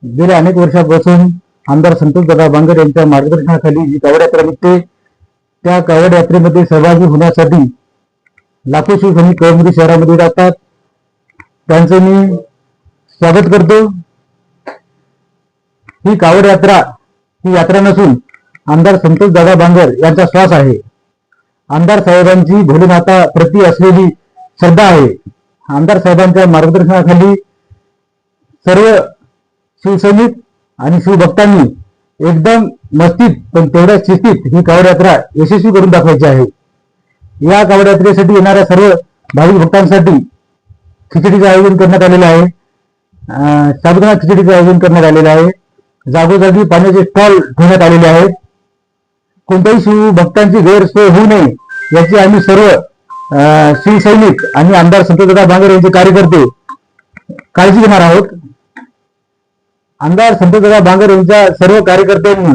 गेल्या अनेक वर्षापासून आमदार संतोषदादा बांगर यांच्या मार्गदर्शनाखाली जी कावड यात्रा निघते, त्या कावड यात्रेमध्ये सहभागी होण्यासाठी लाखो शिवसैनिक कळमनुरी शहरामध्ये जातात. त्यांचं मी स्वागत करतो. ही कावड यात्रा ही यात्रा नसून आमदार संतोषदादा बांगर यांचा श्वास आहे. आमदार साहेबांची भोलेनाथा प्रति असलेली श्रद्धा आहे. आमदार साहेबांच्या मार्गदर्शनाखाली सर्व शिवसैनिक आणि शिवभक्तांनी एकदम मस्तीत पण तेवढ्या शिस्तीत ही कावड यात्रा यशस्वी करून दाखवायची आहे. या कावड यात्रेसाठी येणाऱ्या सर्व भाविक भक्तांसाठी खिचडीचं आयोजन करण्यात आलेलं आहे. साबुदाणा खिचडीचं आयोजन करण्यात आलेलं आहे. जागोजागी पाण्याचे स्टॉल ठेवण्यात आलेले आहेत. कोणत्याही शिवभक्तांची गैरसोय होऊ नये याची आम्ही सर्व शिवसैनिक आणि आमदार संतोषदादा बांगर यांचे कार्यकर्ते काळजी घेणार आहोत. आमदार संतोषदादा बांगर यांच्या सर्व कार्यकर्त्यांनी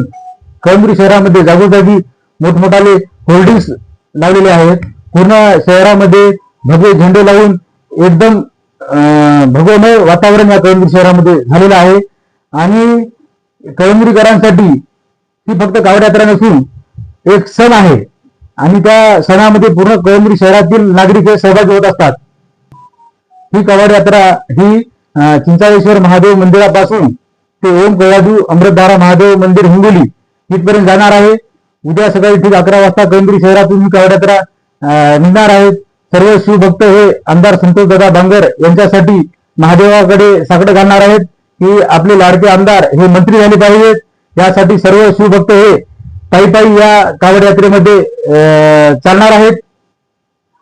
कळमनुरी शहरामध्ये जागोजागी मोठमोठाले होर्डिंग्स लावलेले आहेत. पूर्ण शहरामध्ये भगवे झेंडे लावून एकदम भगवमय वातावरण या कळमनुरी शहरामध्ये झालेलं आहे. आणि कळमनुरीकरांसाठी ही फक्त कावड यात्रा नसून एक सण आहे आणि त्या सणामध्ये पूर्ण कळमनुरी शहरातील नागरिक हे सहभागी होत असतात. ही कावड यात्रा ही चिंचाळेश्वर महादेव मंदिरापासून ते ओम कयादू अमृतधारा महादेव मंदिर हिंगोली इथपर्यंत जाणार आहे. उद्या सकाळी ठीक 11 वाजता कळमनुरी शहरातून ही कावड यात्रा निघणार आहे. सर्व शिवभक्त हे आमदार संतोषदादा बांगर यांच्यासाठी महादेवाकडे साकडं घालणार आहेत की आपले लाडके आमदार हे मंत्री झाले पाहिजेत. यासाठी सर्व शिवभक्त हे पायी पायी या कावड यात्रेमध्ये चालणार आहेत.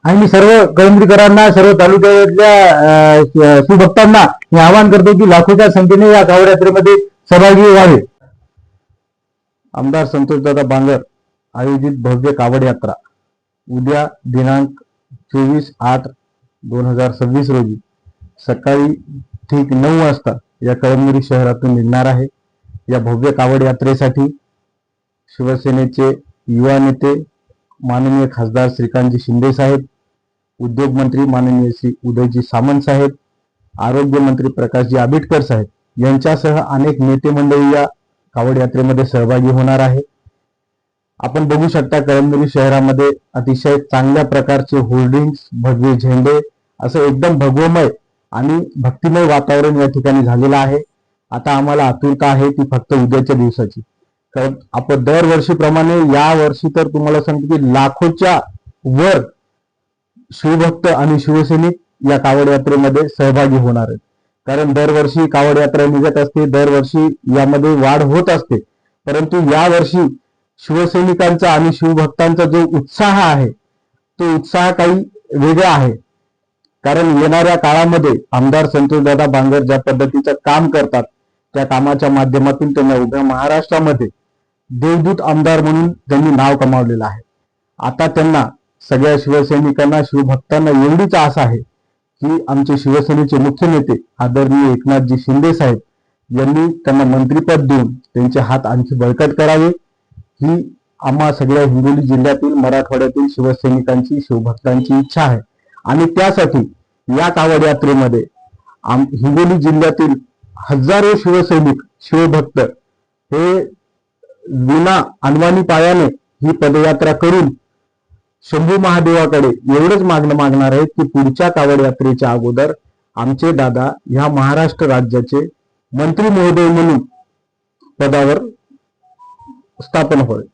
आणि मी सर्व कळमनुरीकरांना, सर्व तालुक्यातल्या शिवभक्तांना मी आवाहन करतो की लाखोच्या संख्येने या कावड यात्रेमध्ये सहभागी व्हावे. आमदार संतोषदादा बांगर आयोजित भव्य कावड यात्रा उद्या दिनांक 24/8/2026 रोजी सकाळी ठीक 9 वाजता या कळमनुरी शहरातून निघणार आहे. या भव्य कावड यात्रेसाठी शिवसेनेचे युवा नेते माननीय खासदार श्रीकांतजी शिंदे साहेब, उद्योग मंत्री माननीय श्री उदयजी सामंत साहेब, आरोग्य मंत्री प्रकाशजी आबिटकर साहेब यांच्यासह अनेक नेते मंडळी या कावड यात्रेमध्ये सहभागी होणार आहे. आपण बघू शकता कळमनुरी शहरामध्ये अतिशय चांगल्या प्रकारचे होर्डिंग्स, भगवे झेंडे असं एकदम भगवमय आणि भक्तिमय वातावरण या ठिकाणी झालेलं आहे. आता आम्हाला आतुरता आहे ती फक्त उद्याच्या दिवसाची. कारण आपण दरवर्षीप्रमाणे या वर्षी तर तुम्हाला सांगतो की लाखोच्या वर शिवभक्त आणि शिवसैनिक या कावड यात्रेमध्ये सहभागी होणार आहेत. कारण दरवर्षी कावड यात्रा निघत असते, दरवर्षी यामध्ये वाढ होत असते. परंतु यावर्षी शिवसैनिकांचा आणि शिवभक्तांचा जो उत्साह आहे तो उत्साह काही वेगळा आहे. कारण येणाऱ्या काळामध्ये आमदार संतोषदादा बांगर ज्या पद्धतीचं काम करतात त्या कामाच्या माध्यमातून त्यांना उभ्या महाराष्ट्रामध्ये देवदूत आमदार म्हणून त्यांनी नाव कमावलेलं आहे. आता त्यांना सगळ्या शिवसैनिकांना, शिवभक्तांना एवढीच आस आहे की आमचे शिवसेनेचे मुख्य नेते आदरणीय एकनाथजी शिंदे साहेब यांनी त्यांना मंत्रिपद देऊन त्यांचे हात आणखी बळकट करावे ही आम्हा सगळ्या हिंगोली जिल्ह्यातील, मराठवाड्यातील शिवसैनिकांची, शिवभक्तांची इच्छा आहे. आणि त्यासाठी या कावड यात्रेमध्ये हिंगोली जिल्ह्यातील हजारो शिवसैनिक, शिवभक्त हे विना अनवाणी पायाने ही पदयात्रा करून शंभू महादेवाकडे एवढंच मागणार आहेत की पुढच्या कावड यात्रेच्या अगोदर आमचे दादा ह्या महाराष्ट्र राज्याचे मंत्री महोदय म्हणून पदावर स्थापन होईल.